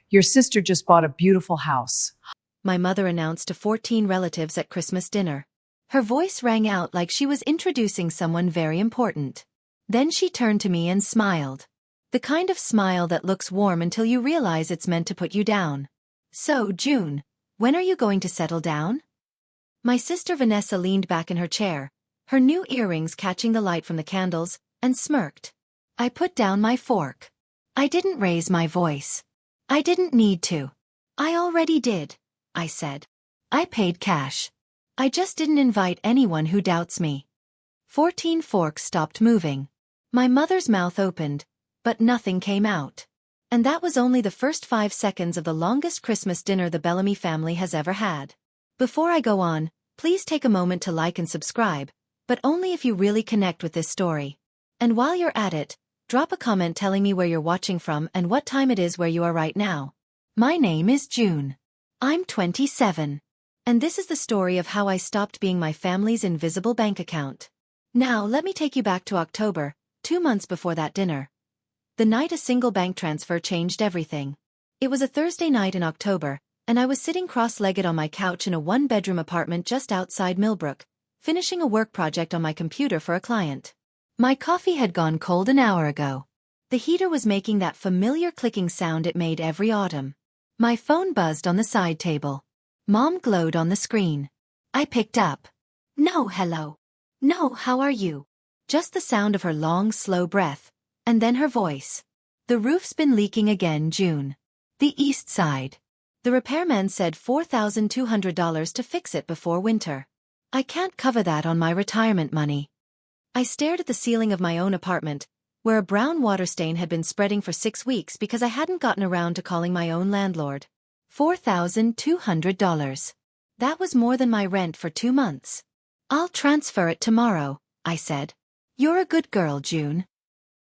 Your sister just bought a beautiful house. My mother announced to 14 relatives at Christmas dinner. Her voice rang out like she was introducing someone very important. Then she turned to me and smiled. The kind of smile that looks warm until you realize it's meant to put you down. So, June, when are you going to settle down? My sister Vanessa leaned back in her chair, her new earrings catching the light from the candles, and smirked. I put down my fork. I didn't raise my voice. I didn't need to. I already did, I said. I paid cash. I just didn't invite anyone who doubts me. 14 forks stopped moving. My mother's mouth opened, but nothing came out. And that was only the first 5 seconds of the longest Christmas dinner the Bellamy family has ever had. Before I go on, please take a moment to like and subscribe, but only if you really connect with this story. And while you're at it, drop a comment telling me where you're watching from and what time it is where you are right now. My name is June. I'm 27. And this is the story of how I stopped being my family's invisible bank account. Now let me take you back to October, 2 months before that dinner. The night a single bank transfer changed everything. It was a Thursday night in October, and I was sitting cross-legged on my couch in a one-bedroom apartment just outside Millbrook, finishing a work project on my computer for a client. My coffee had gone cold an hour ago. The heater was making that familiar clicking sound it made every autumn. My phone buzzed on the side table. Mom glowed on the screen. I picked up. No, hello. No, how are you? Just the sound of her long, slow breath, and then her voice. The roof's been leaking again, June. The east side. The repairman said $4,200 to fix it before winter. I can't cover that on my retirement money. I stared at the ceiling of my own apartment, where a brown water stain had been spreading for 6 weeks because I hadn't gotten around to calling my own landlord. $4,200. That was more than my rent for 2 months. I'll transfer it tomorrow, I said. You're a good girl, June.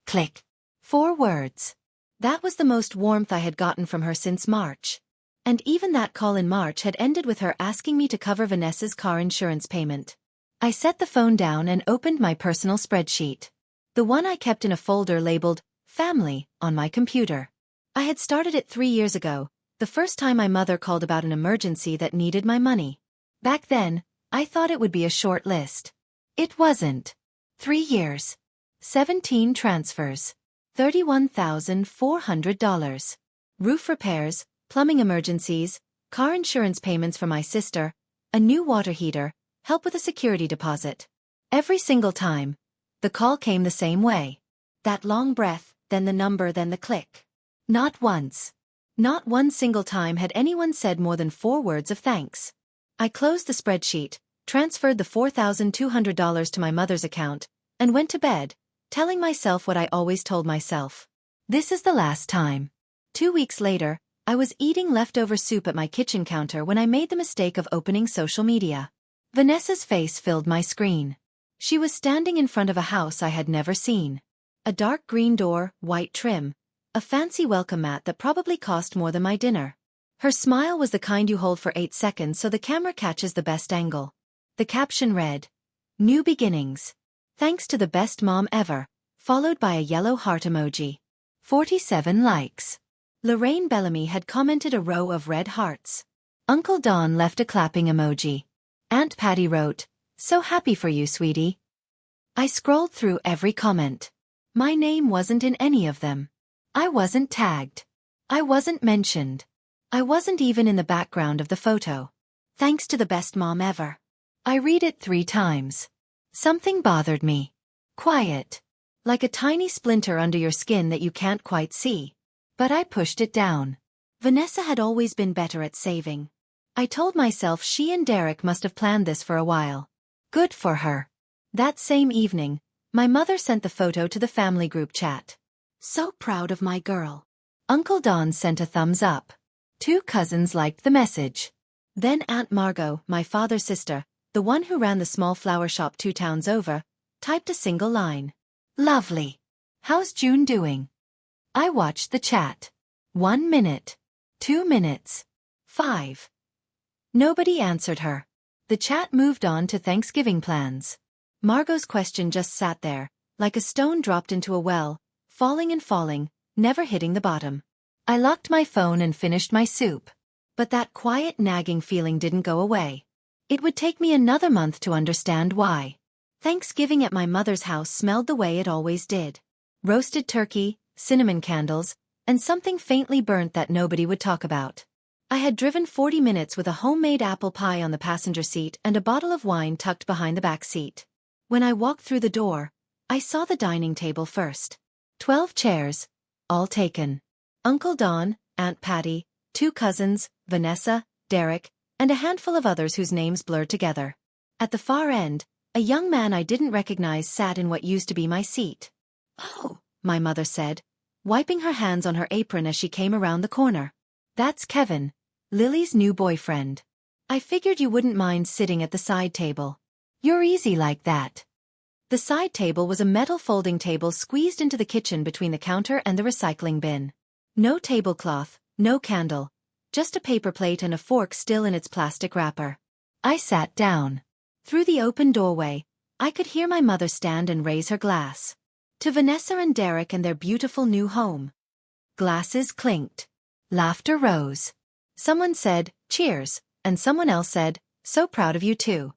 Click. 4 words. That was the most warmth I had gotten from her since March. And even that call in March had ended with her asking me to cover Vanessa's car insurance payment. I set the phone down and opened my personal spreadsheet. The one I kept in a folder labeled Family on my computer. I had started it 3 years ago, the first time my mother called about an emergency that needed my money. Back then, I thought it would be a short list. It wasn't. 3 years. 17 transfers. $31,400. Roof repairs, plumbing emergencies, car insurance payments for my sister, a new water heater, help with a security deposit. Every single time, the call came the same way. That long breath, then the number, then the click. Not once. Not one single time had anyone said more than 4 words of thanks. I closed the spreadsheet, transferred the $4,200 to my mother's account, and went to bed, telling myself what I always told myself. This is the last time. 2 weeks later, I was eating leftover soup at my kitchen counter when I made the mistake of opening social media. Vanessa's face filled my screen. She was standing in front of a house I had never seen. A dark green door, white trim, a fancy welcome mat that probably cost more than my dinner. Her smile was the kind you hold for 8 seconds so the camera catches the best angle. The caption read, "New beginnings. Thanks to the best mom ever," followed by a yellow heart emoji. 47 likes. Lorraine Bellamy had commented a row of red hearts. Uncle Don left a clapping emoji. Aunt Patty wrote, "So happy for you, sweetie." I scrolled through every comment. My name wasn't in any of them. I wasn't tagged. I wasn't mentioned. I wasn't even in the background of the photo. Thanks to the best mom ever. I read it 3 times. Something bothered me. Quiet. Like a tiny splinter under your skin that you can't quite see. But I pushed it down. Vanessa had always been better at saving. I told myself she and Derek must have planned this for a while. Good for her. That same evening, my mother sent the photo to the family group chat. So proud of my girl. Uncle Don sent a thumbs up. 2 cousins liked the message. Then Aunt Margot, my father's sister, the one who ran the small flower shop 2 towns over, typed a single line. Lovely. How's June doing? I watched the chat. 1 minute. 2 minutes. 5. Nobody answered her. The chat moved on to Thanksgiving plans. Margot's question just sat there, like a stone dropped into a well, falling and falling, never hitting the bottom. I locked my phone and finished my soup. But that quiet nagging feeling didn't go away. It would take me another month to understand why. Thanksgiving at my mother's house smelled the way it always did. Roasted turkey, cinnamon candles, and something faintly burnt that nobody would talk about. I had driven 40 minutes with a homemade apple pie on the passenger seat and a bottle of wine tucked behind the back seat. When I walked through the door, I saw the dining table first. 12 chairs, all taken. Uncle Don, Aunt Patty, 2 cousins, Vanessa, Derek, and a handful of others whose names blurred together. At the far end, a young man I didn't recognize sat in what used to be my seat. "Oh," my mother said, wiping her hands on her apron as she came around the corner. "That's Kevin, Lily's new boyfriend. I figured you wouldn't mind sitting at the side table. You're easy like that." The side table was a metal folding table squeezed into the kitchen between the counter and the recycling bin. No tablecloth, no candle, just a paper plate and a fork still in its plastic wrapper. I sat down. Through the open doorway, I could hear my mother stand and raise her glass. To Vanessa and Derek and their beautiful new home. Glasses clinked. Laughter rose. Someone said, "Cheers," and someone else said, "So proud of you too."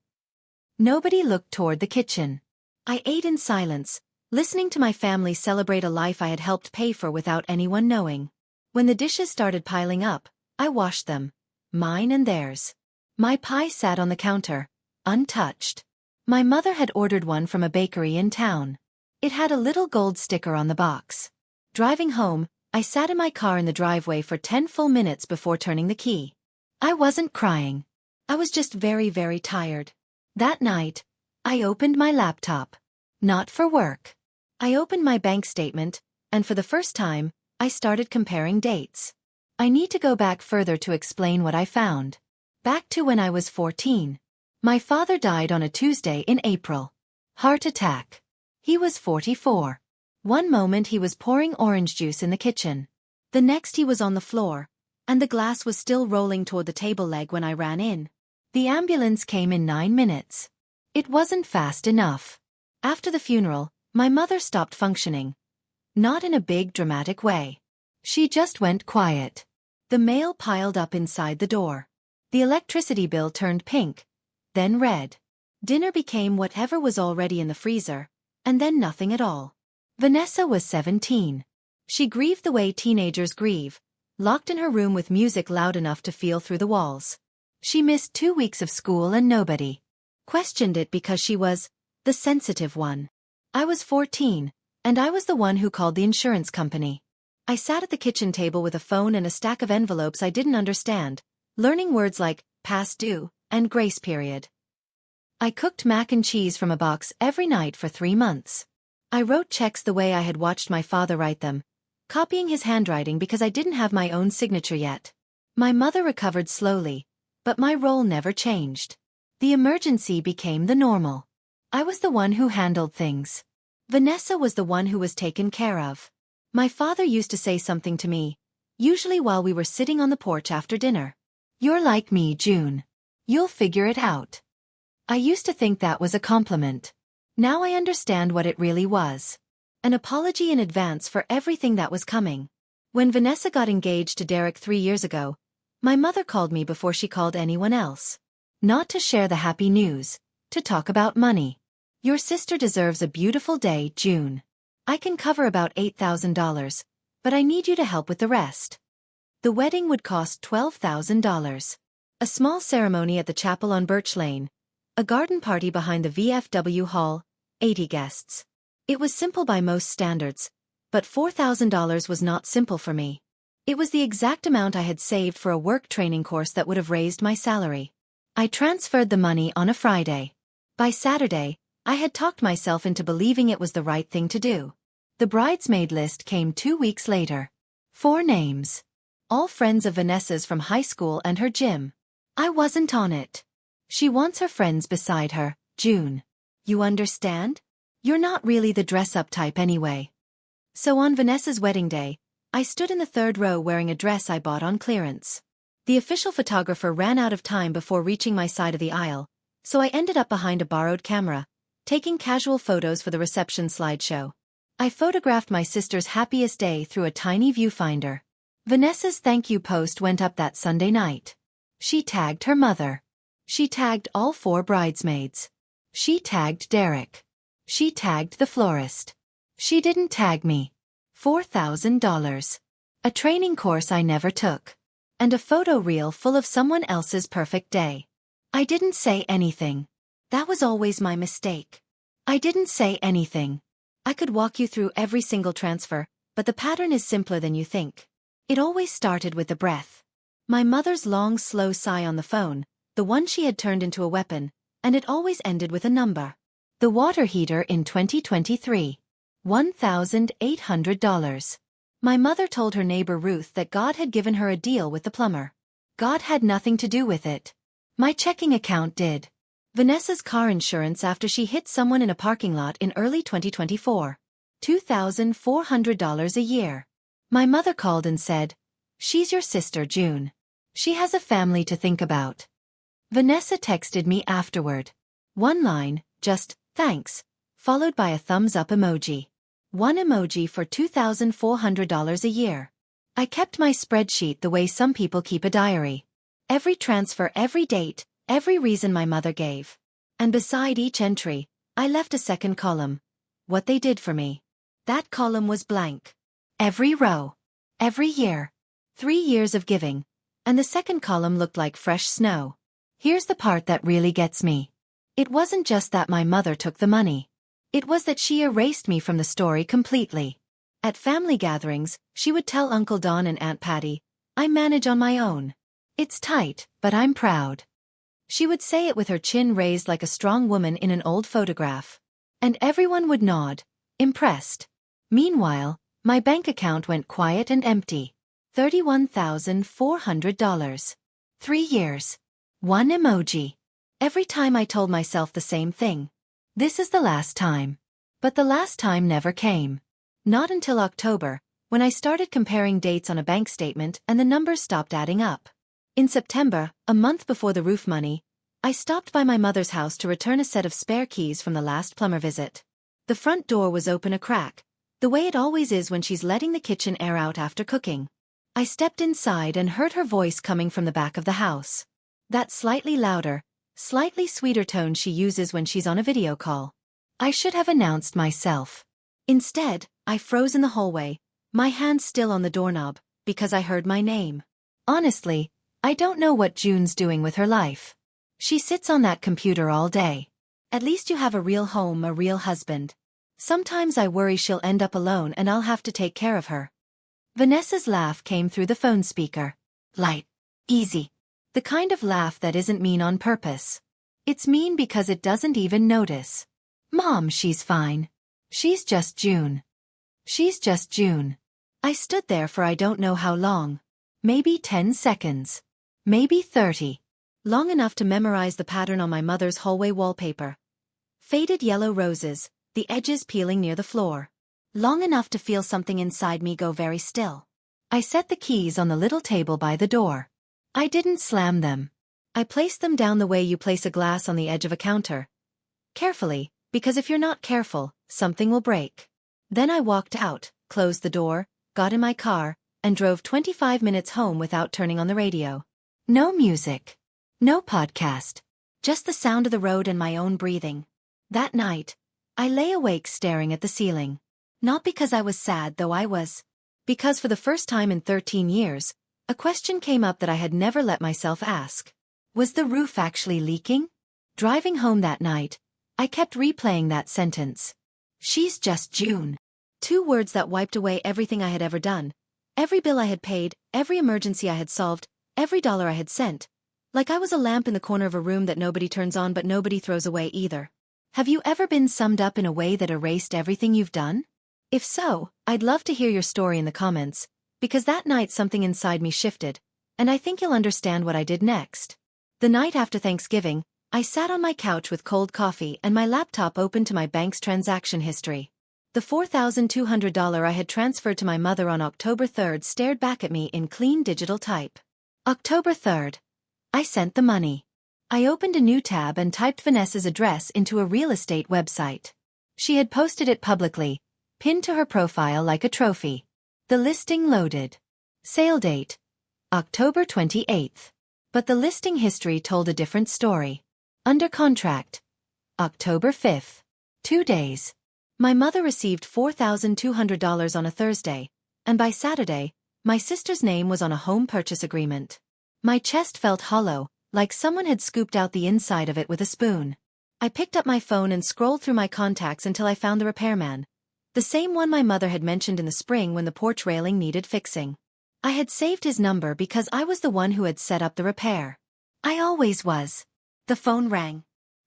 Nobody looked toward the kitchen. I ate in silence, listening to my family celebrate a life I had helped pay for without anyone knowing. When the dishes started piling up, I washed them, mine and theirs. My pie sat on the counter, untouched. My mother had ordered one from a bakery in town. It had a little gold sticker on the box. Driving home, I sat in my car in the driveway for 10 full minutes before turning the key. I wasn't crying. I was just very, very tired. That night, I opened my laptop. Not for work. I opened my bank statement, and for the first time, I started comparing dates. I need to go back further to explain what I found. Back to when I was 14. My father died on a Tuesday in April. Heart attack. He was 44. One moment he was pouring orange juice in the kitchen. The next he was on the floor, and the glass was still rolling toward the table leg when I ran in. The ambulance came in 9 minutes. It wasn't fast enough. After the funeral, my mother stopped functioning. Not in a big dramatic way. She just went quiet. The mail piled up inside the door. The electricity bill turned pink, then red. Dinner became whatever was already in the freezer, and then nothing at all. Vanessa was 17. She grieved the way teenagers grieve, locked in her room with music loud enough to feel through the walls. She missed 2 weeks of school and nobody questioned it because she was the sensitive one. I was 14, and I was the one who called the insurance company. I sat at the kitchen table with a phone and a stack of envelopes I didn't understand, learning words like past due and grace period. I cooked mac and cheese from a box every night for 3 months. I wrote checks the way I had watched my father write them, copying his handwriting because I didn't have my own signature yet. My mother recovered slowly, but my role never changed. The emergency became the normal. I was the one who handled things. Vanessa was the one who was taken care of. My father used to say something to me, usually while we were sitting on the porch after dinner. "You're like me, June. You'll figure it out." I used to think that was a compliment. Now I understand what it really was. An apology in advance for everything that was coming. When Vanessa got engaged to Derek 3 years ago, my mother called me before she called anyone else. Not to share the happy news, to talk about money. "Your sister deserves a beautiful day, June. I can cover about $8,000, but I need you to help with the rest." The wedding would cost $12,000. A small ceremony at the chapel on Birch Lane, a garden party behind the VFW hall, 80 guests. It was simple by most standards, but $4,000 was not simple for me. It was the exact amount I had saved for a work training course that would have raised my salary. I transferred the money on a Friday. By Saturday, I had talked myself into believing it was the right thing to do. The bridesmaid list came 2 weeks later. 4 names. All friends of Vanessa's from high school and her gym. I wasn't on it. She wants her friends beside her, June. You understand? You're not really the dress-up type anyway. So on Vanessa's wedding day, I stood in the 3rd row wearing a dress I bought on clearance. The official photographer ran out of time before reaching my side of the aisle, so I ended up behind a borrowed camera, taking casual photos for the reception slideshow. I photographed my sister's happiest day through a tiny viewfinder. Vanessa's thank you post went up that Sunday night. She tagged her mother. She tagged all 4 bridesmaids. She tagged Derek. She tagged the florist. She didn't tag me. $4,000. A training course I never took. And a photo reel full of someone else's perfect day. I didn't say anything. That was always my mistake. I didn't say anything. I could walk you through every single transfer, but the pattern is simpler than you think. It always started with the breath. My mother's long, slow sigh on the phone, the one she had turned into a weapon, and it always ended with a number. The water heater in 2023. $1,800. My mother told her neighbor Ruth that God had given her a deal with the plumber. God had nothing to do with it. My checking account did. Vanessa's car insurance after she hit someone in a parking lot in early 2024. $2,400 a year. My mother called and said, "She's your sister, June. She has a family to think about." Vanessa texted me afterward. One line, just, "Thanks," followed by a thumbs up emoji. One emoji for $2,400 a year. I kept my spreadsheet the way some people keep a diary. Every transfer, every date, every reason my mother gave. And beside each entry, I left a second column. What they did for me. That column was blank. Every row. Every year. 3 years of giving. And the second column looked like fresh snow. Here's the part that really gets me. It wasn't just that my mother took the money. It was that she erased me from the story completely. At family gatherings, she would tell Uncle Don and Aunt Patty, "I manage on my own. It's tight, but I'm proud." She would say it with her chin raised like a strong woman in an old photograph. And everyone would nod, impressed. Meanwhile, my bank account went quiet and empty. $31,400. 3 years. One emoji. Every time I told myself the same thing. This is the last time. But the last time never came. Not until October, when I started comparing dates on a bank statement and the numbers stopped adding up. In September, a month before the roof money, I stopped by my mother's house to return a set of spare keys from the last plumber visit. The front door was open a crack, the way it always is when she's letting the kitchen air out after cooking. I stepped inside and heard her voice coming from the back of the house. That slightly louder, slightly sweeter tone she uses when she's on a video call. I should have announced myself. Instead, I froze in the hallway, my hand still on the doorknob, because I heard my name. Honestly, I don't know what June's doing with her life. She sits on that computer all day. At least you have a real home, a real husband. Sometimes I worry she'll end up alone and I'll have to take care of her. Vanessa's laugh came through the phone speaker. Light. Easy. The kind of laugh that isn't mean on purpose. It's mean because it doesn't even notice. "Mom, she's fine. She's just June. She's just June." I stood there for I don't know how long. Maybe 10 seconds. Maybe 30. Long enough to memorize the pattern on my mother's hallway wallpaper. Faded yellow roses, the edges peeling near the floor. Long enough to feel something inside me go very still. I set the keys on the little table by the door. I didn't slam them. I placed them down the way you place a glass on the edge of a counter. Carefully, because if you're not careful, something will break. Then I walked out, closed the door, got in my car, and drove 25 minutes home without turning on the radio. No music. No podcast. Just the sound of the road and my own breathing. That night, I lay awake staring at the ceiling. Not because I was sad, though I was. Because for the first time in 13 years, a question came up that I had never let myself ask. Was the roof actually leaking? Driving home that night, I kept replaying that sentence. She's just June. 2 words that wiped away everything I had ever done. Every bill I had paid, every emergency I had solved, every dollar I had sent. Like I was a lamp in the corner of a room that nobody turns on but nobody throws away either. Have you ever been summed up in a way that erased everything you've done? If so, I'd love to hear your story in the comments, because that night something inside me shifted, and I think you'll understand what I did next. The night after Thanksgiving, I sat on my couch with cold coffee and my laptop open to my bank's transaction history. The $4,200 I had transferred to my mother on October 3rd stared back at me in clean digital type. October 3rd. I sent the money. I opened a new tab and typed Vanessa's address into a real estate website. She had posted it publicly, pinned to her profile like a trophy. The listing loaded. Sale date, October 28th. But the listing history told a different story. Under contract, October 5th. 2 days. My mother received $4,200 on a Thursday, and by Saturday, my sister's name was on a home purchase agreement. My chest felt hollow, like someone had scooped out the inside of it with a spoon. I picked up my phone and scrolled through my contacts until I found the repairman. The same one my mother had mentioned in the spring when the porch railing needed fixing. I had saved his number because I was the one who had set up the repair. I always was. The phone rang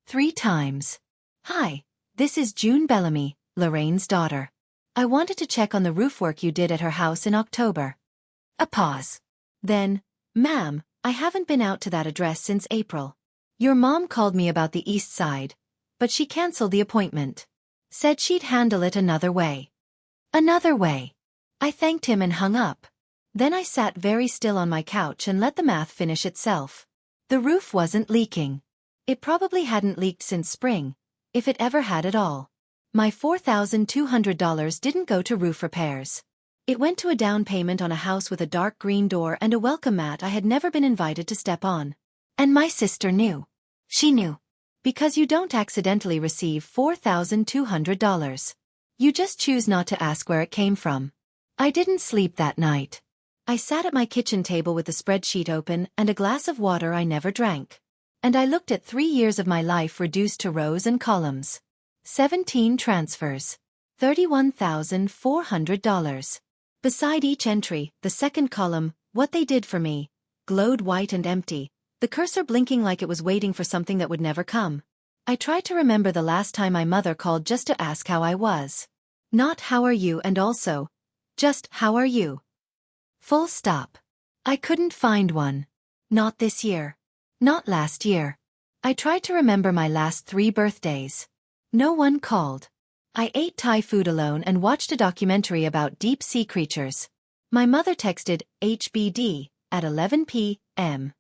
3 times. Hi, this is June Bellamy, Lorraine's daughter. I wanted to check on the roof work you did at her house in October. A pause. Then, ma'am, I haven't been out to that address since April. Your mom called me about the east side, but she canceled the appointment. Said she'd handle it another way. Another way. I thanked him and hung up. Then I sat very still on my couch and let the math finish itself. The roof wasn't leaking. It probably hadn't leaked since spring, if it ever had at all. My $4,200 didn't go to roof repairs. It went to a down payment on a house with a dark green door and a welcome mat I had never been invited to step on. And my sister knew. She knew. Because you don't accidentally receive $4,200. You just choose not to ask where it came from. I didn't sleep that night. I sat at my kitchen table with the spreadsheet open and a glass of water I never drank. And I looked at 3 years of my life reduced to rows and columns. 17 transfers. $31,400. Beside each entry, the second column, what they did for me, glowed white and empty, the cursor blinking like it was waiting for something that would never come. I tried to remember the last time my mother called just to ask how I was. Not how are you and also, just how are you? Full stop. I couldn't find one. Not this year. Not last year. I tried to remember my last 3 birthdays. No one called. I ate Thai food alone and watched a documentary about deep-sea creatures. My mother texted HBD at 11 p.m.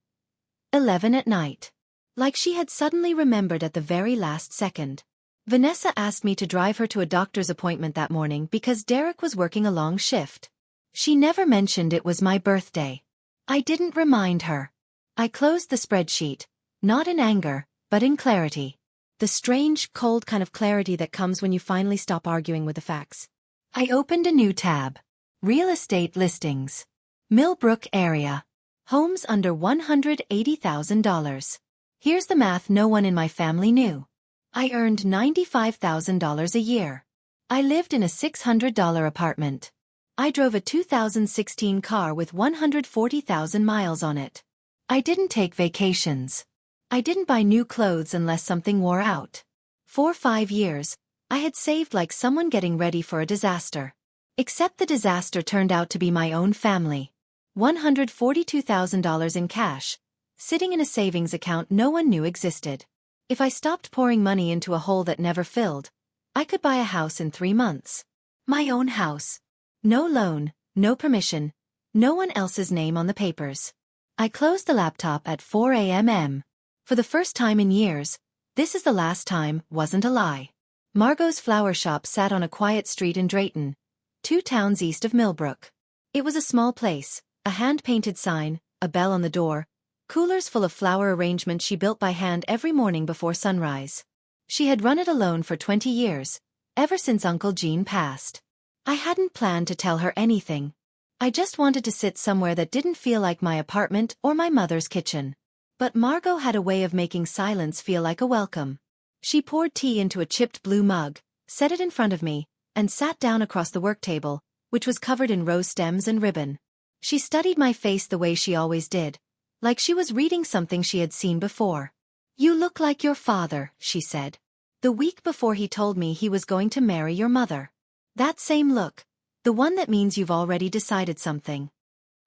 11 at night. Like she had suddenly remembered at the very last second. Vanessa asked me to drive her to a doctor's appointment that morning because Derek was working a long shift. She never mentioned it was my birthday. I didn't remind her. I closed the spreadsheet, not in anger, but in clarity. The strange, cold kind of clarity that comes when you finally stop arguing with the facts. I opened a new tab. Real estate listings. Millbrook area. Homes under $180,000. Here's the math no one in my family knew. I earned $95,000 a year. I lived in a $600 apartment. I drove a 2016 car with 140,000 miles on it. I didn't take vacations. I didn't buy new clothes unless something wore out. For 5 years, I had saved like someone getting ready for a disaster. Except the disaster turned out to be my own family. $142,000 in cash, sitting in a savings account no one knew existed. If I stopped pouring money into a hole that never filled, I could buy a house in 3 months. My own house. No loan, no permission, no one else's name on the papers. I closed the laptop at 4 a.m. For the first time in years, this is the last time, wasn't a lie. Margot's flower shop sat on a quiet street in Drayton, 2 towns east of Millbrook. It was a small place, a hand-painted sign, a bell on the door, coolers full of flower arrangements she built by hand every morning before sunrise. She had run it alone for 20 years, ever since Uncle Gene passed. I hadn't planned to tell her anything. I just wanted to sit somewhere that didn't feel like my apartment or my mother's kitchen. But Margot had a way of making silence feel like a welcome. She poured tea into a chipped blue mug, set it in front of me, and sat down across the work table, which was covered in rose stems and ribbon. She studied my face the way she always did, like she was reading something she had seen before. "You look like your father," she said. "The week before he told me he was going to marry your mother. That same look. The one that means you've already decided something."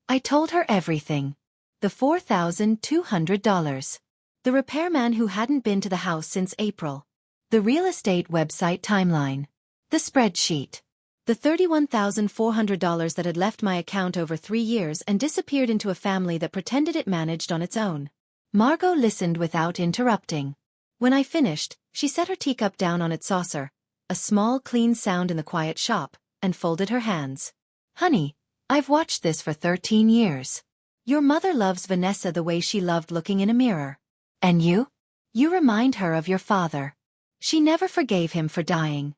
I told her everything. The $4,200. The repairman who hadn't been to the house since April. The real estate website timeline. The spreadsheet. The $31,400 that had left my account over 3 years and disappeared into a family that pretended it managed on its own. Margot listened without interrupting. When I finished, she set her teacup down on its saucer, a small clean sound in the quiet shop, and folded her hands. "Honey, I've watched this for 13 years. Your mother loves Vanessa the way she loved looking in a mirror. And you? You remind her of your father. She never forgave him for dying.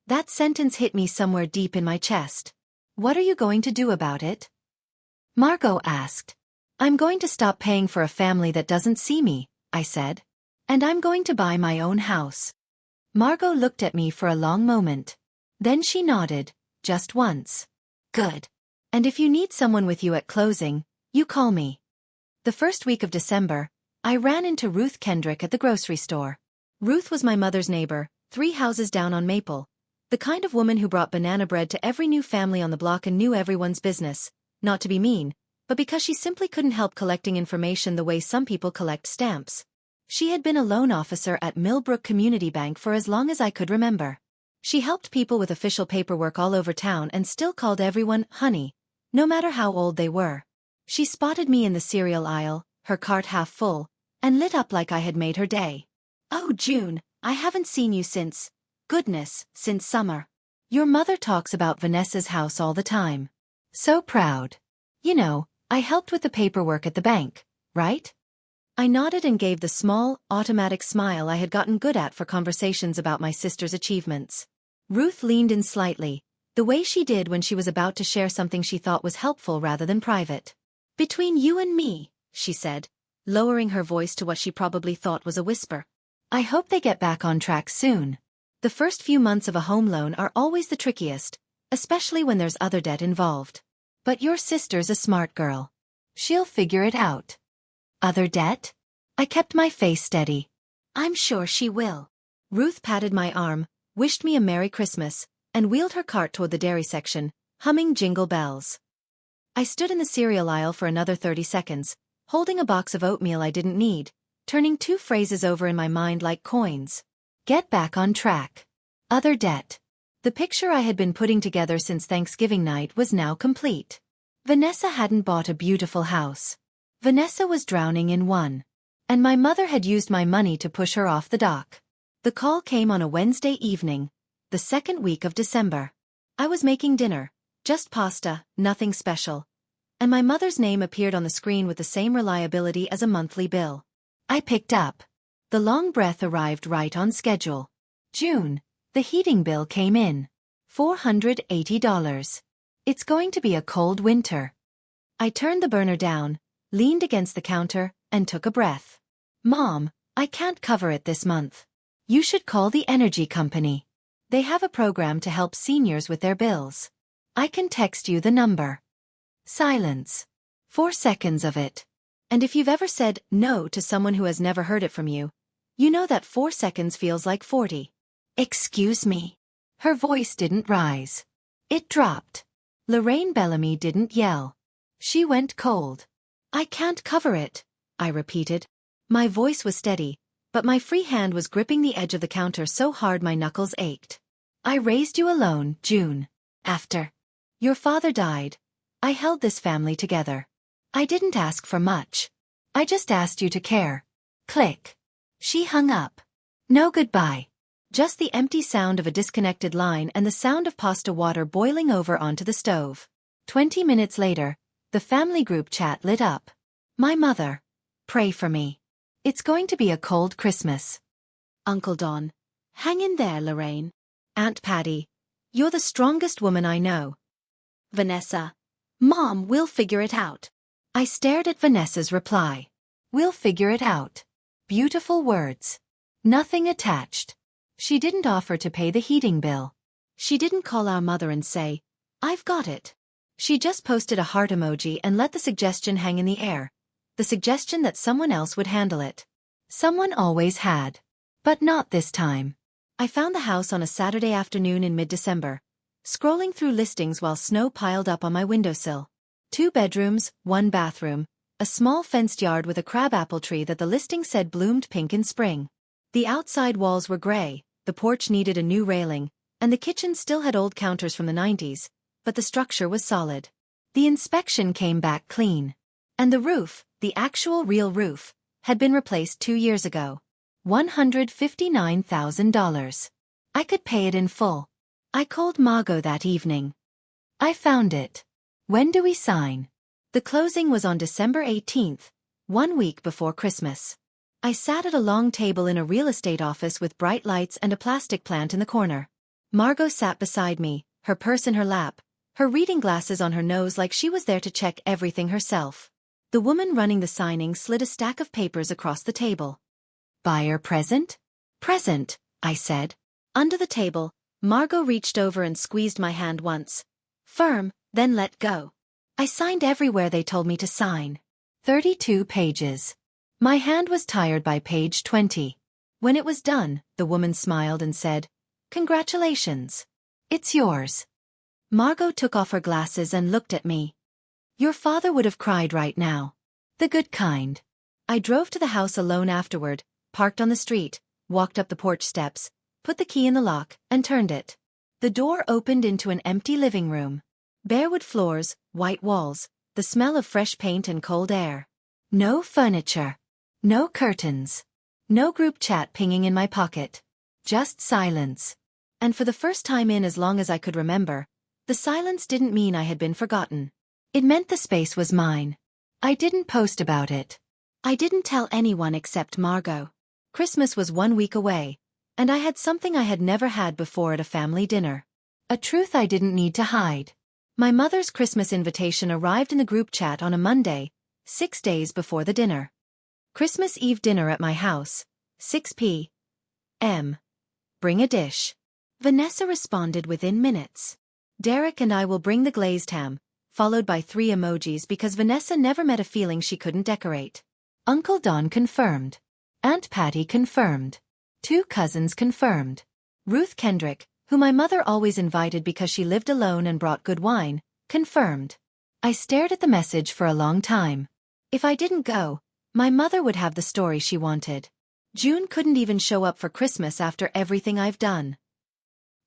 That sentence hit me somewhere deep in my chest. What are you going to do about it? Margot asked. I'm going to stop paying for a family that doesn't see me, I said. And I'm going to buy my own house. Margot looked at me for a long moment. Then she nodded, just once. Good. And if you need someone with you at closing, you call me. The first week of December, I ran into Ruth Kendrick at the grocery store. Ruth was my mother's neighbor, 3 houses down on Maple. The kind of woman who brought banana bread to every new family on the block and knew everyone's business, not to be mean, but because she simply couldn't help collecting information the way some people collect stamps. She had been a loan officer at Millbrook Community Bank for as long as I could remember. She helped people with official paperwork all over town and still called everyone honey, no matter how old they were. She spotted me in the cereal aisle, her cart half full, and lit up like I had made her day. Oh, June, I haven't seen you since summer. Your mother talks about Vanessa's house all the time. So proud. You know, I helped with the paperwork at the bank, right? I nodded and gave the small, automatic smile I had gotten good at for conversations about my sister's achievements. Ruth leaned in slightly, the way she did when she was about to share something she thought was helpful rather than private. Between you and me, she said, lowering her voice to what she probably thought was a whisper. I hope they get back on track soon. The first few months of a home loan are always the trickiest, especially when there's other debt involved. But your sister's a smart girl. She'll figure it out. Other debt? I kept my face steady. I'm sure she will. Ruth patted my arm, wished me a Merry Christmas, and wheeled her cart toward the dairy section, humming Jingle Bells. I stood in the cereal aisle for another 30 seconds, holding a box of oatmeal I didn't need, turning 2 phrases over in my mind like coins. Get back on track. Other debt. The picture I had been putting together since Thanksgiving night was now complete. Vanessa hadn't bought a beautiful house. Vanessa was drowning in one. And my mother had used my money to push her off the dock. The call came on a Wednesday evening, the second week of December. I was making dinner, just pasta, nothing special. And my mother's name appeared on the screen with the same reliability as a monthly bill. I picked up. The long breath arrived right on schedule. June. The heating bill came in. $480. It's going to be a cold winter. I turned the burner down, leaned against the counter, and took a breath. Mom, I can't cover it this month. You should call the energy company. They have a program to help seniors with their bills. I can text you the number. Silence. 4 seconds of it. And if you've ever said no to someone who has never heard it from you, you know that 4 seconds feels like 40. Excuse me. Her voice didn't rise. It dropped. Lorraine Bellamy didn't yell. She went cold. I can't cover it, I repeated. My voice was steady, but my free hand was gripping the edge of the counter so hard my knuckles ached. I raised you alone, June. After your father died, I held this family together. I didn't ask for much. I just asked you to care. Click. She hung up. No goodbye. Just the empty sound of a disconnected line and the sound of pasta water boiling over onto the stove. 20 minutes later, the family group chat lit up. My mother. Pray for me. It's going to be a cold Christmas. Uncle Don. Hang in there, Lorraine. Aunt Patty. You're the strongest woman I know. Vanessa. Mom, we'll figure it out. I stared at Vanessa's reply. We'll figure it out. Beautiful words. Nothing attached. She didn't offer to pay the heating bill. She didn't call our mother and say, I've got it. She just posted a heart emoji and let the suggestion hang in the air. The suggestion that someone else would handle it. Someone always had. But not this time. I found the house on a Saturday afternoon in mid-December, scrolling through listings while snow piled up on my windowsill. 2 bedrooms, 1 bathroom, a small fenced yard with a crabapple tree that the listing said bloomed pink in spring. The outside walls were gray, the porch needed a new railing, and the kitchen still had old counters from the 90s, but the structure was solid. The inspection came back clean. And the roof, the actual real roof, had been replaced 2 years ago. $159,000. I could pay it in full. I called Margot that evening. I found it. When do we sign? The closing was on December 18th, 1 week before Christmas. I sat at a long table in a real estate office with bright lights and a plastic plant in the corner. Margot sat beside me, her purse in her lap, her reading glasses on her nose like she was there to check everything herself. The woman running the signing slid a stack of papers across the table. Buyer present? Present, I said. Under the table, Margot reached over and squeezed my hand once. Firm, then let go. I signed everywhere they told me to sign. 32 pages. My hand was tired by page 20. When it was done, the woman smiled and said, "Congratulations. It's yours." Margot took off her glasses and looked at me. "Your father would have cried right now. The good kind." I drove to the house alone afterward, parked on the street, walked up the porch steps, put the key in the lock, and turned it. The door opened into an empty living room. Bare wood floors, white walls, the smell of fresh paint and cold air. No furniture. No curtains. No group chat pinging in my pocket. Just silence. And for the first time in as long as I could remember, the silence didn't mean I had been forgotten. It meant the space was mine. I didn't post about it. I didn't tell anyone except Margot. Christmas was 1 week away, and I had something I had never had before at a family dinner. A truth I didn't need to hide. My mother's Christmas invitation arrived in the group chat on a Monday, 6 days before the dinner. Christmas Eve dinner at my house, 6 p.m. Bring a dish. Vanessa responded within minutes. Derek and I will bring the glazed ham, followed by 3 emojis because Vanessa never met a feeling she couldn't decorate. Uncle Don confirmed. Aunt Patty confirmed. 2 cousins confirmed. Ruth Kendrick, who my mother always invited because she lived alone and brought good wine, confirmed. I stared at the message for a long time. If I didn't go, my mother would have the story she wanted. June couldn't even show up for Christmas after everything I've done.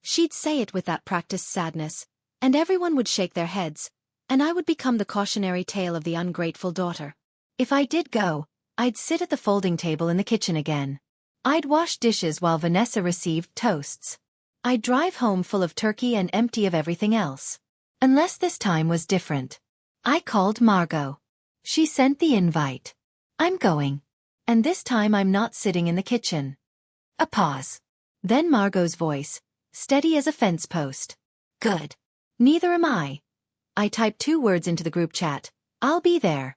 She'd say it with that practiced sadness, and everyone would shake their heads, and I would become the cautionary tale of the ungrateful daughter. If I did go, I'd sit at the folding table in the kitchen again. I'd wash dishes while Vanessa received toasts. I'd drive home full of turkey and empty of everything else. Unless this time was different. I called Margot. She sent the invite. I'm going. And this time I'm not sitting in the kitchen. A pause. Then Margot's voice, steady as a fence post. Good. Neither am I. I typed 2 words into the group chat. I'll be there.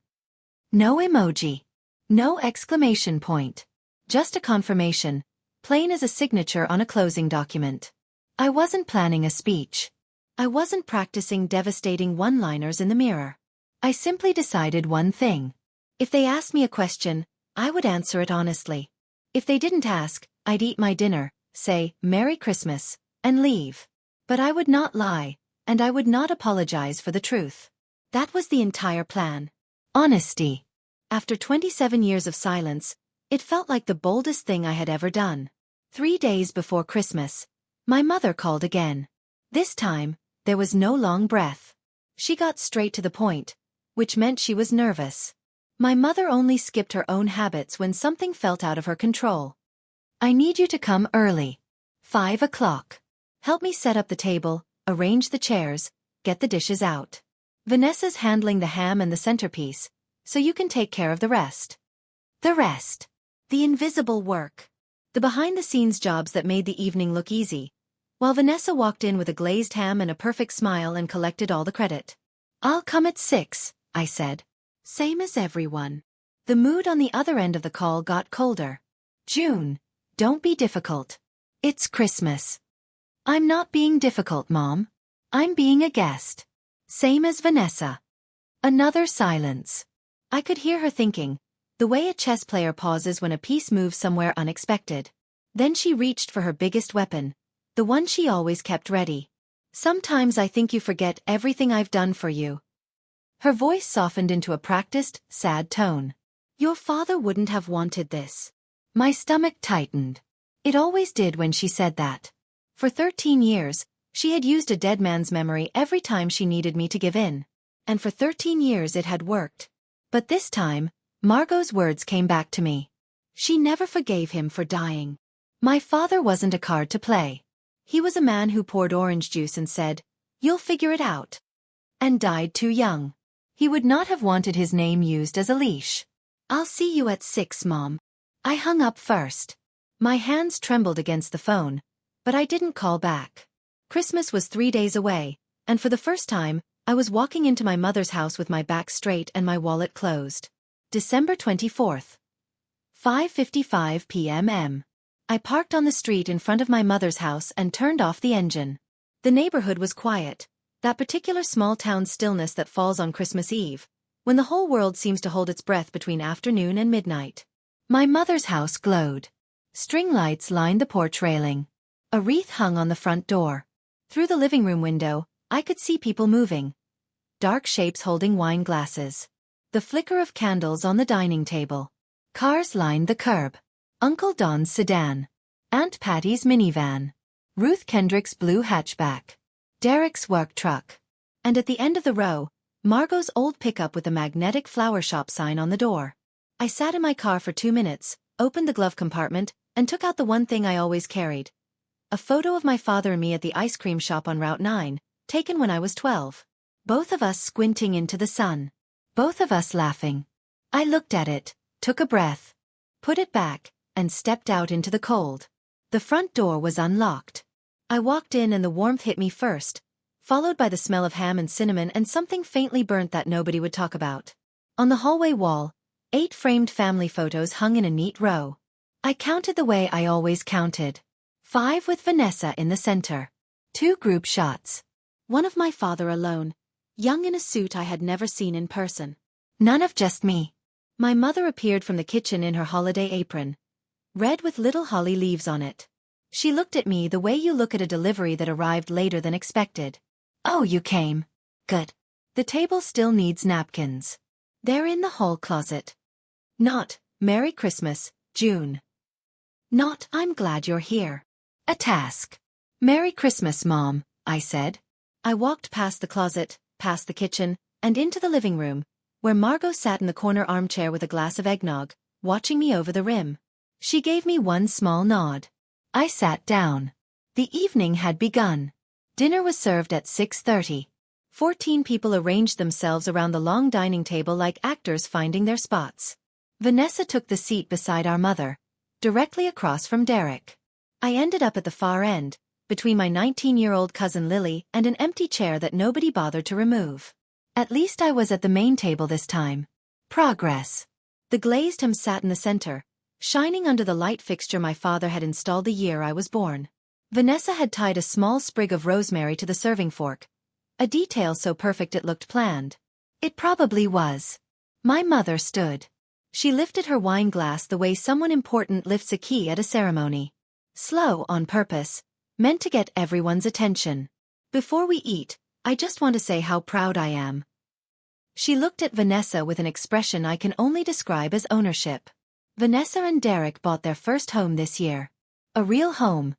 No emoji. No exclamation point. Just a confirmation, plain as a signature on a closing document. I wasn't planning a speech. I wasn't practicing devastating one-liners in the mirror. I simply decided one thing. If they asked me a question, I would answer it honestly. If they didn't ask, I'd eat my dinner, say, "Merry Christmas," and leave. But I would not lie, and I would not apologize for the truth. That was the entire plan. Honesty. After 27 years of silence, it felt like the boldest thing I had ever done. 3 days before Christmas, my mother called again. This time, there was no long breath. She got straight to the point, which meant she was nervous. My mother only skipped her own habits when something felt out of her control. I need you to come early. 5 o'clock. Help me set up the table, arrange the chairs, get the dishes out. Vanessa's handling the ham and the centerpiece, so you can take care of the rest. The rest. The invisible work. The behind-the-scenes jobs that made the evening look easy, while Vanessa walked in with a glazed ham and a perfect smile and collected all the credit. I'll come at 6, I said. Same as everyone. The mood on the other end of the call got colder. June, don't be difficult. It's Christmas. I'm not being difficult, Mom. I'm being a guest. Same as Vanessa. Another silence. I could hear her thinking, the way a chess player pauses when a piece moves somewhere unexpected. Then she reached for her biggest weapon, the one she always kept ready. Sometimes I think you forget everything I've done for you. Her voice softened into a practiced, sad tone. Your father wouldn't have wanted this. My stomach tightened. It always did when she said that. For 13 years, she had used a dead man's memory every time she needed me to give in. And for 13 years it had worked. But this time, Margot's words came back to me. She never forgave him for dying. My father wasn't a card to play. He was a man who poured orange juice and said, "You'll figure it out." and died too young. He would not have wanted his name used as a leash. I'll see you at 6, Mom. I hung up first. My hands trembled against the phone, but I didn't call back. Christmas was 3 days away, and for the first time, I was walking into my mother's house with my back straight and my wallet closed. December 24th. 5:55 p.m. I parked on the street in front of my mother's house and turned off the engine. The neighborhood was quiet, that particular small-town stillness that falls on Christmas Eve, when the whole world seems to hold its breath between afternoon and midnight. My mother's house glowed. String lights lined the porch railing. A wreath hung on the front door. Through the living room window, I could see people moving. Dark shapes holding wine glasses. The flicker of candles on the dining table. Cars lined the curb. Uncle Don's sedan. Aunt Patty's minivan. Ruth Kendrick's blue hatchback. Derek's work truck. And at the end of the row, Margot's old pickup with a magnetic flower shop sign on the door. I sat in my car for 2 minutes, opened the glove compartment, and took out the one thing I always carried. A photo of my father and me at the ice cream shop on Route 9, taken when I was 12. Both of us squinting into the sun. Both of us laughing. I looked at it, took a breath, put it back, and stepped out into the cold. The front door was unlocked. I walked in and the warmth hit me first, followed by the smell of ham and cinnamon and something faintly burnt that nobody would talk about. On the hallway wall, 8 framed family photos hung in a neat row. I counted the way I always counted. 5 with Vanessa in the center. 2 group shots. One of my father alone, young in a suit I had never seen in person. None of just me. My mother appeared from the kitchen in her holiday apron, red with little holly leaves on it. She looked at me the way you look at a delivery that arrived later than expected. Oh, you came. Good. The table still needs napkins. They're in the hall closet. Not, Merry Christmas, June. Not, I'm glad you're here. A task. Merry Christmas, Mom, I said. I walked past the closet, past the kitchen, and into the living room, where Margot sat in the corner armchair with a glass of eggnog, watching me over the rim. She gave me one small nod. I sat down. The evening had begun. Dinner was served at 6:30. 14 people arranged themselves around the long dining table like actors finding their spots. Vanessa took the seat beside our mother, directly across from Derek. I ended up at the far end, between my 19-year-old cousin Lily and an empty chair that nobody bothered to remove. At least I was at the main table this time. Progress. The glazed ham sat in the center, shining under the light fixture my father had installed the year I was born. Vanessa had tied a small sprig of rosemary to the serving fork, a detail so perfect it looked planned. It probably was. My mother stood. She lifted her wine glass the way someone important lifts a key at a ceremony. Slow on purpose, meant to get everyone's attention. Before we eat, I just want to say how proud I am. She looked at Vanessa with an expression I can only describe as ownership. Vanessa and Derek bought their first home this year. A real home.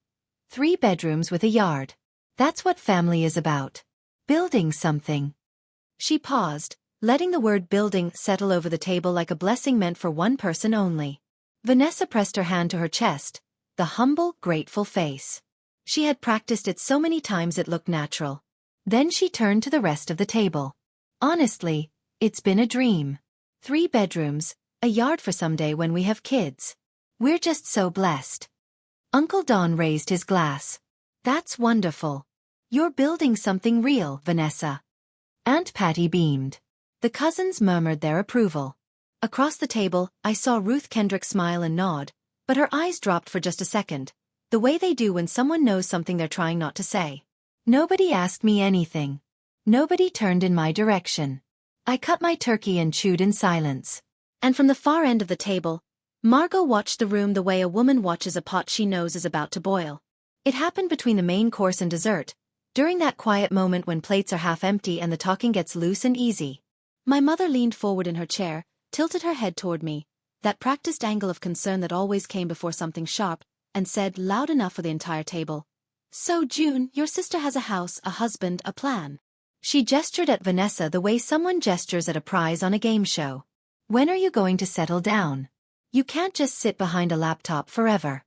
3 bedrooms with a yard. That's what family is about. Building something. She paused, letting the word building settle over the table like a blessing meant for one person only. Vanessa pressed her hand to her chest, the humble, grateful face. She had practiced it so many times it looked natural. Then she turned to the rest of the table. Honestly, it's been a dream. 3 bedrooms, a yard for someday when we have kids. We're just so blessed. Uncle Don raised his glass. That's wonderful. You're building something real, Vanessa. Aunt Patty beamed. The cousins murmured their approval. Across the table, I saw Ruth Kendrick smile and nod, but her eyes dropped for just a second, the way they do when someone knows something they're trying not to say. Nobody asked me anything. Nobody turned in my direction. I cut my turkey and chewed in silence. And from the far end of the table, Margot watched the room the way a woman watches a pot she knows is about to boil. It happened between the main course and dessert, during that quiet moment when plates are half empty and the talking gets loose and easy. My mother leaned forward in her chair, tilted her head toward me, that practiced angle of concern that always came before something sharp, and said loud enough for the entire table, "So, June, your sister has a house, a husband, a plan." She gestured at Vanessa the way someone gestures at a prize on a game show. "When are you going to settle down? You can't just sit behind a laptop forever."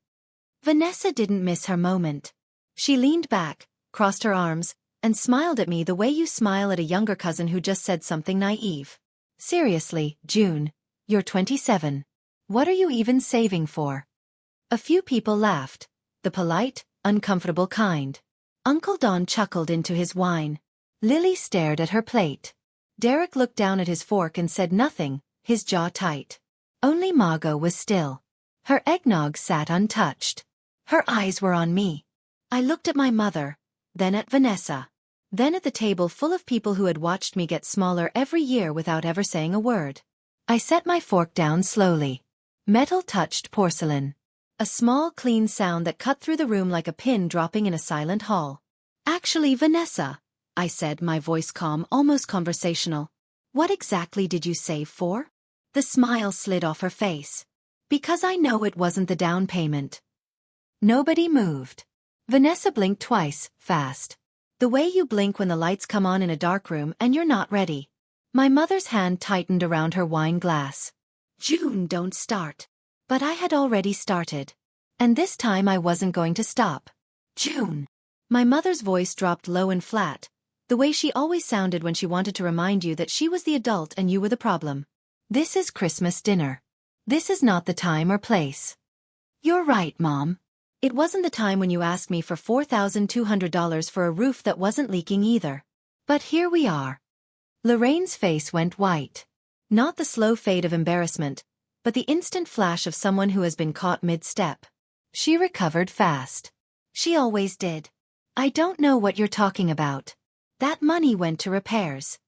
Vanessa didn't miss her moment. She leaned back, crossed her arms, and smiled at me the way you smile at a younger cousin who just said something naive. Seriously, June, you're 27. What are you even saving for? A few people laughed, the polite, uncomfortable kind. Uncle Don chuckled into his wine. Lily stared at her plate. Derek looked down at his fork and said nothing, his jaw tight. Only Margot was still. Her eggnog sat untouched. Her eyes were on me. I looked at my mother, then at Vanessa, then at the table full of people who had watched me get smaller every year without ever saying a word. I set my fork down slowly. Metal touched porcelain. A small, clean sound that cut through the room like a pin dropping in a silent hall. Actually, Vanessa, I said, my voice calm, almost conversational. What exactly did you save for? The smile slid off her face. Because I know it wasn't the down payment. Nobody moved. Vanessa blinked twice, fast. The way you blink when the lights come on in a dark room and you're not ready. My mother's hand tightened around her wine glass. June, don't start. But I had already started. And this time I wasn't going to stop. June. My mother's voice dropped low and flat, the way she always sounded when she wanted to remind you that she was the adult and you were the problem. This is Christmas dinner. This is not the time or place. You're right, Mom. It wasn't the time when you asked me for $4,200 for a roof that wasn't leaking either. But here we are. Lorraine's face went white. Not the slow fade of embarrassment, but the instant flash of someone who has been caught mid-step. She recovered fast. She always did. I don't know what you're talking about. That money went to repairs.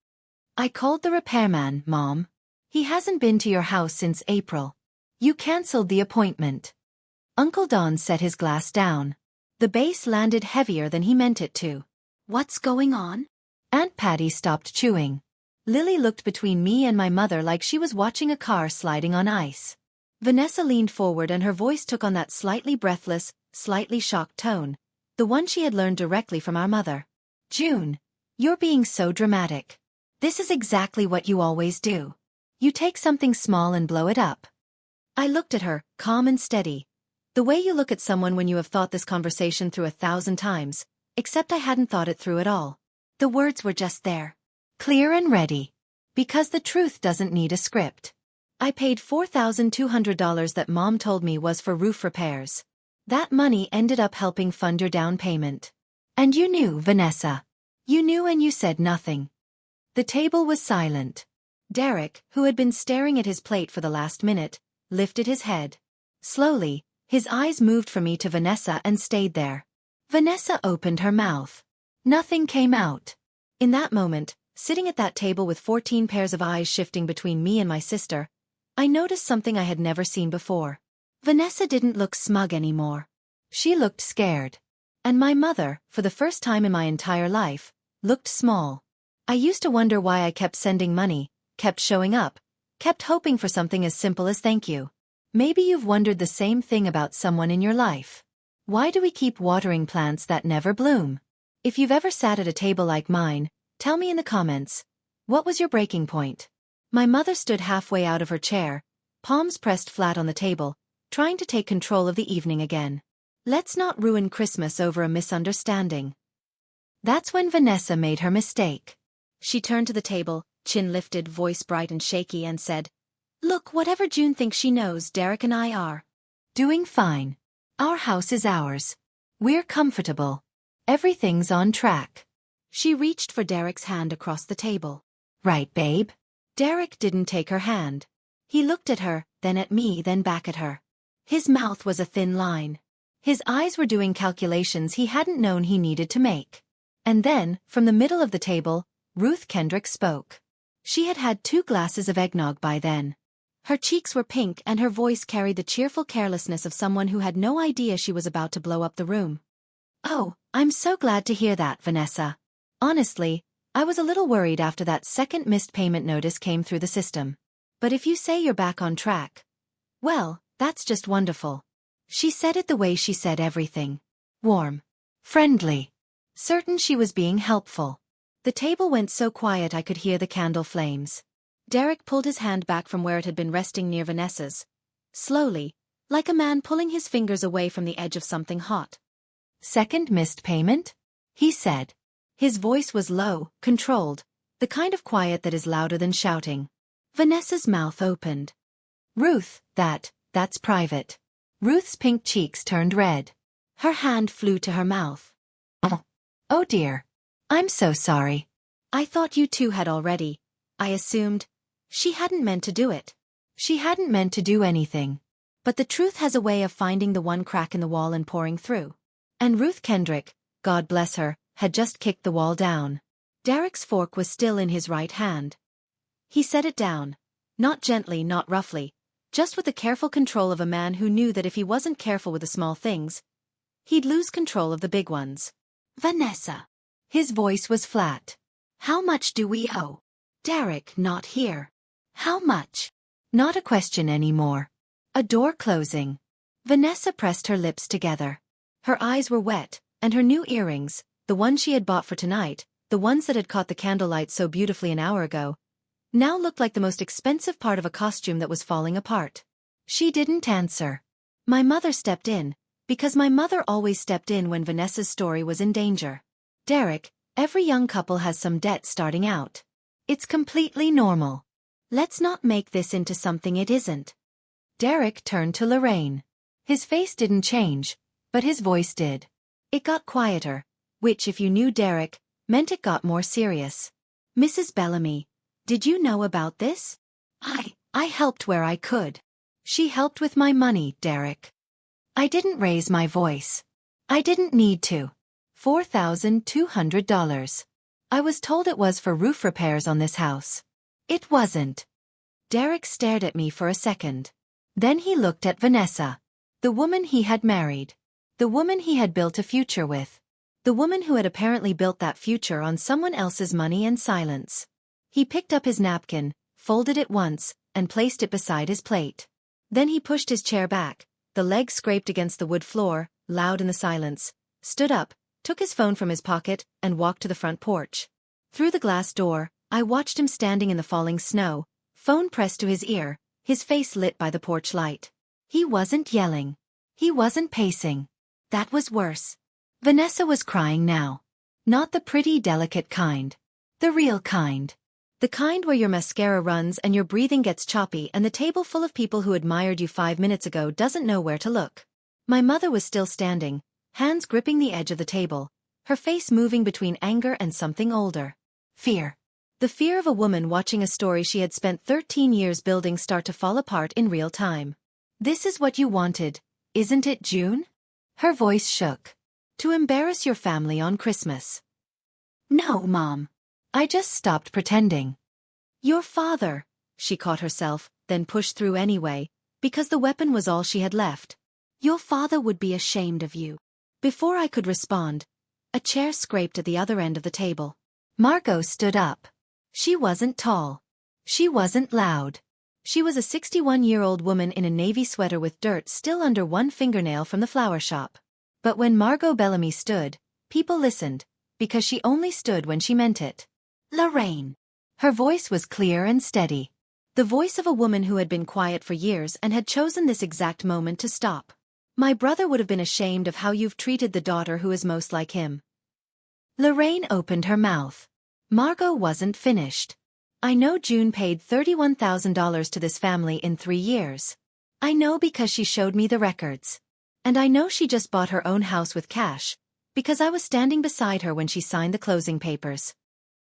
I called the repairman, Mom. He hasn't been to your house since April. You canceled the appointment. Uncle Don set his glass down. The base landed heavier than he meant it to. What's going on? Aunt Patty stopped chewing. Lily looked between me and my mother like she was watching a car sliding on ice. Vanessa leaned forward and her voice took on that slightly breathless, slightly shocked tone, the one she had learned directly from our mother. June, you're being so dramatic. This is exactly what you always do. You take something small and blow it up. I looked at her, calm and steady. The way you look at someone when you have thought this conversation through 1,000 times, except I hadn't thought it through at all. The words were just there. Clear and ready. Because the truth doesn't need a script. I paid $4,200 that Mom told me was for roof repairs. That money ended up helping fund your down payment. And you knew, Vanessa. You knew and you said nothing. The table was silent. Derek, who had been staring at his plate for the last minute, lifted his head. Slowly, his eyes moved from me to Vanessa and stayed there. Vanessa opened her mouth. Nothing came out. In that moment, sitting at that table with 14 pairs of eyes shifting between me and my sister, I noticed something I had never seen before. Vanessa didn't look smug anymore. She looked scared. And my mother, for the first time in my entire life, looked small. I used to wonder why I kept sending money, kept showing up, kept hoping for something as simple as thank you. Maybe you've wondered the same thing about someone in your life. Why do we keep watering plants that never bloom? If you've ever sat at a table like mine, tell me in the comments. What was your breaking point? My mother stood halfway out of her chair, palms pressed flat on the table, trying to take control of the evening again. Let's not ruin Christmas over a misunderstanding. That's when Vanessa made her mistake. She turned to the table, chin lifted, voice bright and shaky, and said, "Look, whatever June thinks she knows, Derek and I are doing fine. Our house is ours. We're comfortable. Everything's on track." She reached for Derek's hand across the table. "Right, babe?" Derek didn't take her hand. He looked at her, then at me, then back at her. His mouth was a thin line. His eyes were doing calculations he hadn't known he needed to make. And then, from the middle of the table, Ruth Kendrick spoke. She had had 2 glasses of eggnog by then. Her cheeks were pink and her voice carried the cheerful carelessness of someone who had no idea she was about to blow up the room. "Oh, I'm so glad to hear that, Vanessa. Honestly, I was a little worried after that second missed payment notice came through the system. But if you say you're back on track, well, that's just wonderful." She said it the way she said everything. Warm. Friendly. Certain she was being helpful. The table went so quiet I could hear the candle flames. Derek pulled his hand back from where it had been resting near Vanessa's. Slowly, like a man pulling his fingers away from the edge of something hot. "Second missed payment?" he said. His voice was low, controlled, the kind of quiet that is louder than shouting. Vanessa's mouth opened. Ruth, that's private. Ruth's pink cheeks turned red. Her hand flew to her mouth. Oh dear. I'm so sorry. I thought you two had already. I assumed. She hadn't meant to do it. She hadn't meant to do anything. But the truth has a way of finding the one crack in the wall and pouring through. And Ruth Kendrick, God bless her, had just kicked the wall down. Derek's fork was still in his right hand. He set it down. Not gently, not roughly, just with the careful control of a man who knew that if he wasn't careful with the small things, he'd lose control of the big ones. Vanessa. His voice was flat. How much do we owe? Derek, not here. How much? Not a question anymore. A door closing. Vanessa pressed her lips together. Her eyes were wet, and her new earrings, the ones she had bought for tonight, the ones that had caught the candlelight so beautifully an hour ago, now looked like the most expensive part of a costume that was falling apart. She didn't answer. My mother stepped in, because my mother always stepped in when Vanessa's story was in danger. Derek, every young couple has some debt starting out. It's completely normal. Let's not make this into something it isn't. Derek turned to Lorraine. His face didn't change, but his voice did. It got quieter, which if you knew Derek, meant it got more serious. Mrs. Bellamy, did you know about this? I helped where I could. She helped with my money, Derek. I didn't raise my voice. I didn't need to. $4,200. I was told it was for roof repairs on this house. It wasn't. Derek stared at me for a second. Then he looked at Vanessa. The woman he had married. The woman he had built a future with. The woman who had apparently built that future on someone else's money and silence. He picked up his napkin, folded it once, and placed it beside his plate. Then he pushed his chair back, the leg scraped against the wood floor, loud in the silence, stood up, took his phone from his pocket, and walked to the front porch. Through the glass door, I watched him standing in the falling snow, phone pressed to his ear, his face lit by the porch light. He wasn't yelling. He wasn't pacing. That was worse. Vanessa was crying now. Not the pretty, delicate kind. The real kind. The kind where your mascara runs and your breathing gets choppy and the table full of people who admired you 5 minutes ago doesn't know where to look. My mother was still standing, hands gripping the edge of the table, her face moving between anger and something older. Fear. The fear of a woman watching a story she had spent 13 years building start to fall apart in real time. This is what you wanted, isn't it, June? Her voice shook. To embarrass your family on Christmas. No, Mom. I just stopped pretending. Your father, she caught herself, then pushed through anyway, because the weapon was all she had left. Your father would be ashamed of you. Before I could respond, a chair scraped at the other end of the table. Margot stood up. She wasn't tall. She wasn't loud. She was a 61-year-old woman in a navy sweater with dirt still under one fingernail from the flower shop. But when Margot Bellamy stood, people listened, because she only stood when she meant it. Lorraine. Her voice was clear and steady. The voice of a woman who had been quiet for years and had chosen this exact moment to stop. My brother would have been ashamed of how you've treated the daughter who is most like him. Lorraine opened her mouth. Margot wasn't finished. I know June paid $31,000 to this family in 3 years. I know because she showed me the records. And I know she just bought her own house with cash, because I was standing beside her when she signed the closing papers.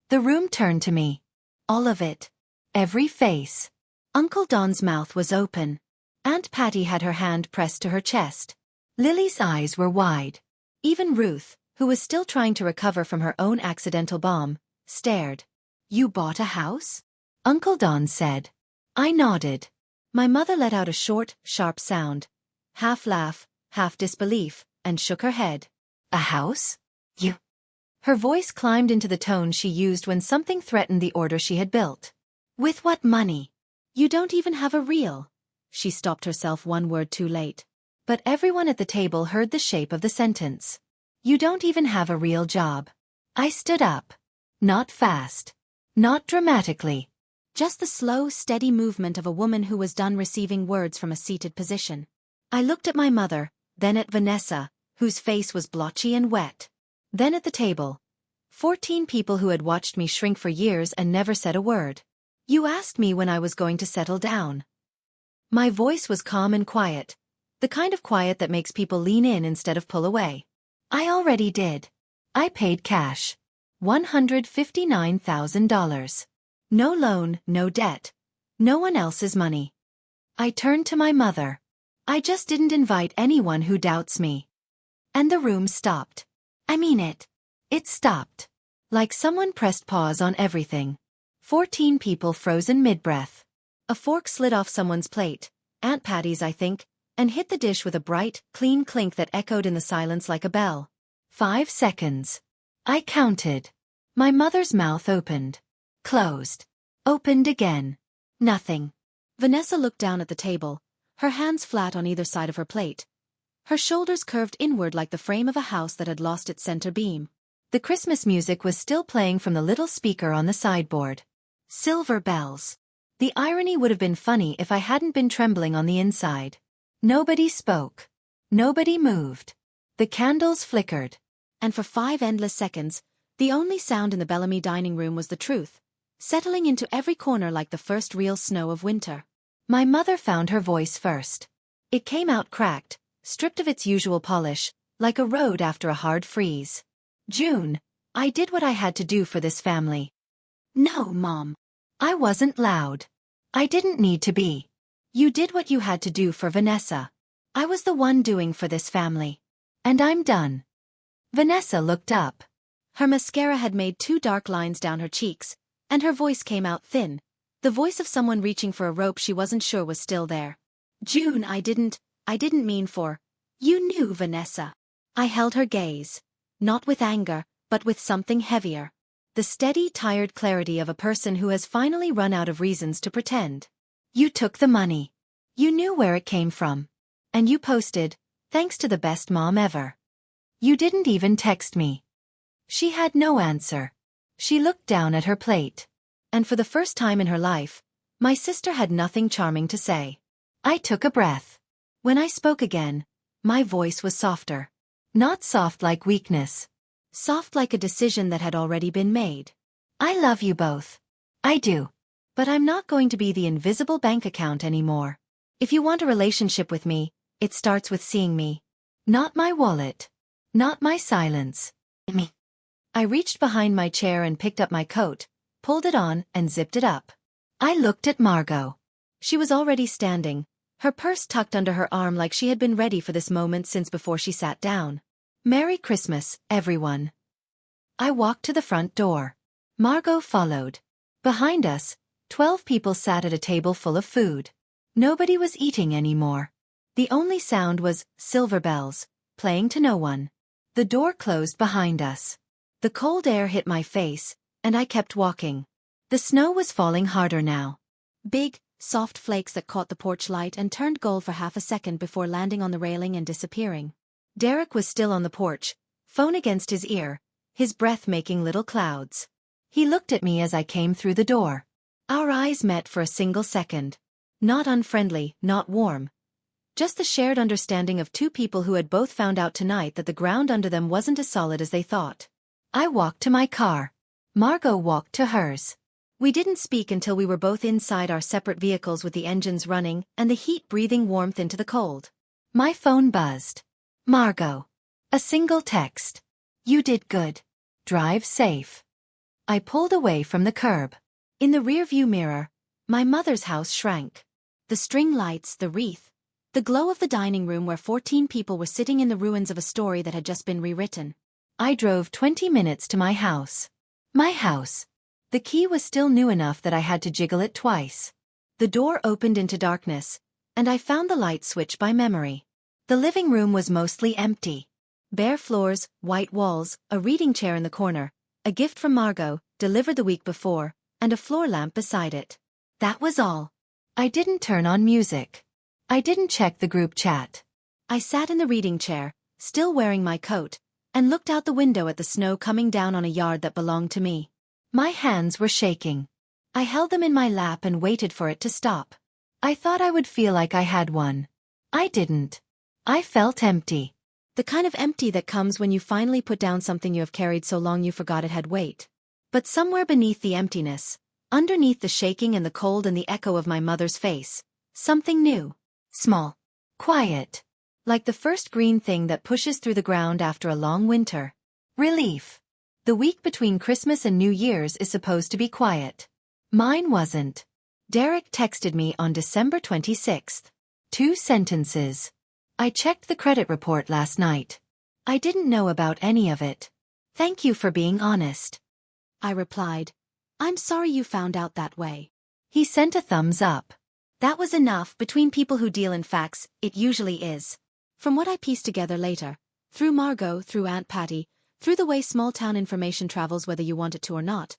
The room turned to me. All of it. Every face. Uncle Don's mouth was open. Aunt Patty had her hand pressed to her chest. Lily's eyes were wide. Even Ruth, who was still trying to recover from her own accidental bomb, stared. You bought a house? Uncle Don said. I nodded. My mother let out a short, sharp sound. Half laugh, half disbelief, and shook her head. A house? You? Her voice climbed into the tone she used when something threatened the order she had built. With what money? You don't even have a real. She stopped herself one word too late. But everyone at the table heard the shape of the sentence. You don't even have a real job. I stood up. Not fast. Not dramatically. Just the slow, steady movement of a woman who was done receiving words from a seated position. I looked at my mother, then at Vanessa, whose face was blotchy and wet. Then at the table. 14 people who had watched me shrink for years and never said a word. You asked me when I was going to settle down. My voice was calm and quiet, the kind of quiet that makes people lean in instead of pull away. I already did. I paid cash. $159,000. No loan, no debt. No one else's money. I turned to my mother. I just didn't invite anyone who doubts me. And the room stopped. I mean it. It stopped. Like someone pressed pause on everything. 14 people frozen mid-breath. A fork slid off someone's plate, Aunt Patty's I think, and hit the dish with a bright, clean clink that echoed in the silence like a bell. 5 seconds. I counted. My mother's mouth opened. Closed. Opened again. Nothing. Vanessa looked down at the table, her hands flat on either side of her plate. Her shoulders curved inward like the frame of a house that had lost its center beam. The Christmas music was still playing from the little speaker on the sideboard. Silver bells. The irony would have been funny if I hadn't been trembling on the inside. Nobody spoke. Nobody moved. The candles flickered. And for 5 endless seconds, the only sound in the Bellamy dining room was the truth, settling into every corner like the first real snow of winter. My mother found her voice first. It came out cracked, stripped of its usual polish, like a road after a hard freeze. June, I did what I had to do for this family. No, Mom. I wasn't loud. I didn't need to be. You did what you had to do for Vanessa. I was the one doing for this family. And I'm done. Vanessa looked up. Her mascara had made 2 dark lines down her cheeks, and her voice came out thin, the voice of someone reaching for a rope she wasn't sure was still there. June, I didn't mean for. You knew, Vanessa. I held her gaze. Not with anger, but with something heavier. The steady, tired clarity of a person who has finally run out of reasons to pretend. You took the money. You knew where it came from. And you posted, thanks to the best mom ever. You didn't even text me. She had no answer. She looked down at her plate. And for the first time in her life, my sister had nothing charming to say. I took a breath. When I spoke again, my voice was softer. Not soft like weakness. Soft like a decision that had already been made. I love you both. I do. But I'm not going to be the invisible bank account anymore. If you want a relationship with me, it starts with seeing me. Not my wallet. Not my silence. Me. I reached behind my chair and picked up my coat, pulled it on and zipped it up. I looked at Margot. She was already standing, her purse tucked under her arm like she had been ready for this moment since before she sat down. Merry Christmas, everyone. I walked to the front door. Margot followed. Behind us, 12 people sat at a table full of food. Nobody was eating anymore. The only sound was silver bells, playing to no one. The door closed behind us. The cold air hit my face, and I kept walking. The snow was falling harder now. Big, soft flakes that caught the porch light and turned gold for half a second before landing on the railing and disappearing. Derek was still on the porch, phone against his ear, his breath making little clouds. He looked at me as I came through the door. Our eyes met for a single second. Not unfriendly, not warm. Just the shared understanding of 2 people who had both found out tonight that the ground under them wasn't as solid as they thought. I walked to my car. Margot walked to hers. We didn't speak until we were both inside our separate vehicles with the engines running and the heat breathing warmth into the cold. My phone buzzed. Margot. A single text. You did good. Drive safe. I pulled away from the curb. In the rearview mirror, my mother's house shrank. The string lights, the wreath, the glow of the dining room where 14 people were sitting in the ruins of a story that had just been rewritten. I drove 20 minutes to my house. My house. The key was still new enough that I had to jiggle it twice. The door opened into darkness, and I found the light switch by memory. The living room was mostly empty. Bare floors, white walls, a reading chair in the corner, a gift from Margot, delivered the week before, and a floor lamp beside it. That was all. I didn't turn on music. I didn't check the group chat. I sat in the reading chair, still wearing my coat, and looked out the window at the snow coming down on a yard that belonged to me. My hands were shaking. I held them in my lap and waited for it to stop. I thought I would feel like I had one. I didn't. I felt empty. The kind of empty that comes when you finally put down something you have carried so long you forgot it had weight. But somewhere beneath the emptiness, underneath the shaking and the cold and the echo of my mother's face, something new. Small. Quiet. Like the first green thing that pushes through the ground after a long winter. Relief. The week between Christmas and New Year's is supposed to be quiet. Mine wasn't. Derek texted me on December 26th. 2 sentences. I checked the credit report last night. I didn't know about any of it. Thank you for being honest. I replied, I'm sorry you found out that way. He sent a thumbs up. That was enough. Between people who deal in facts, it usually is. From what I pieced together later, through Margot, through Aunt Patty, through the way small-town information travels whether you want it to or not,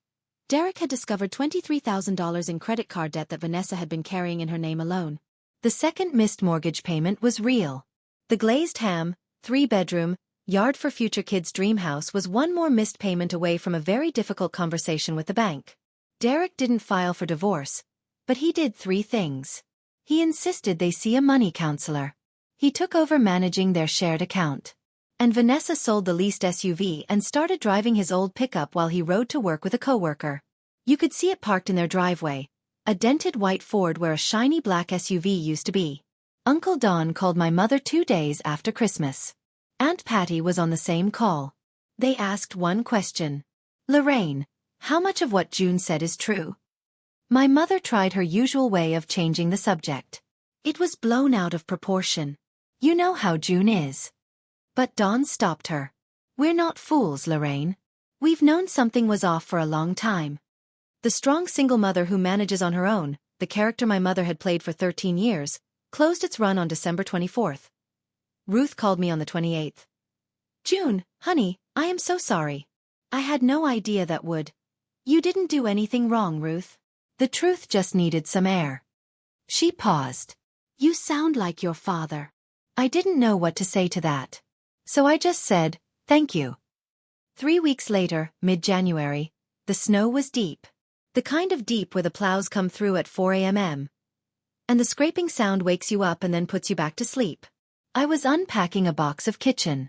Derek had discovered $23,000 in credit card debt that Vanessa had been carrying in her name alone. The second missed mortgage payment was real. The glazed ham, 3-bedroom, yard for future kids' dream house was one more missed payment away from a very difficult conversation with the bank. Derek didn't file for divorce, but he did 3 things. He insisted they see a money counselor. He took over managing their shared account. And Vanessa sold the leased SUV and started driving his old pickup while he rode to work with a coworker. You could see it parked in their driveway, a dented white Ford where a shiny black SUV used to be. Uncle Don called my mother 2 days after Christmas. Aunt Patty was on the same call. They asked one question. Lorraine, how much of what June said is true? My mother tried her usual way of changing the subject. It was blown out of proportion. You know how June is. But Dawn stopped her. We're not fools, Lorraine. We've known something was off for a long time. The strong single mother who manages on her own, the character my mother had played for 13 years, closed its run on December 24th. Ruth called me on the 28th. June, honey, I am so sorry. I had no idea that would. You didn't do anything wrong, Ruth. The truth just needed some air. She paused. You sound like your father. I didn't know what to say to that. So I just said, thank you. 3 weeks later, mid-January, the snow was deep. The kind of deep where the plows come through at 4 a.m. And the scraping sound wakes you up and then puts you back to sleep. I was unpacking a box of kitchen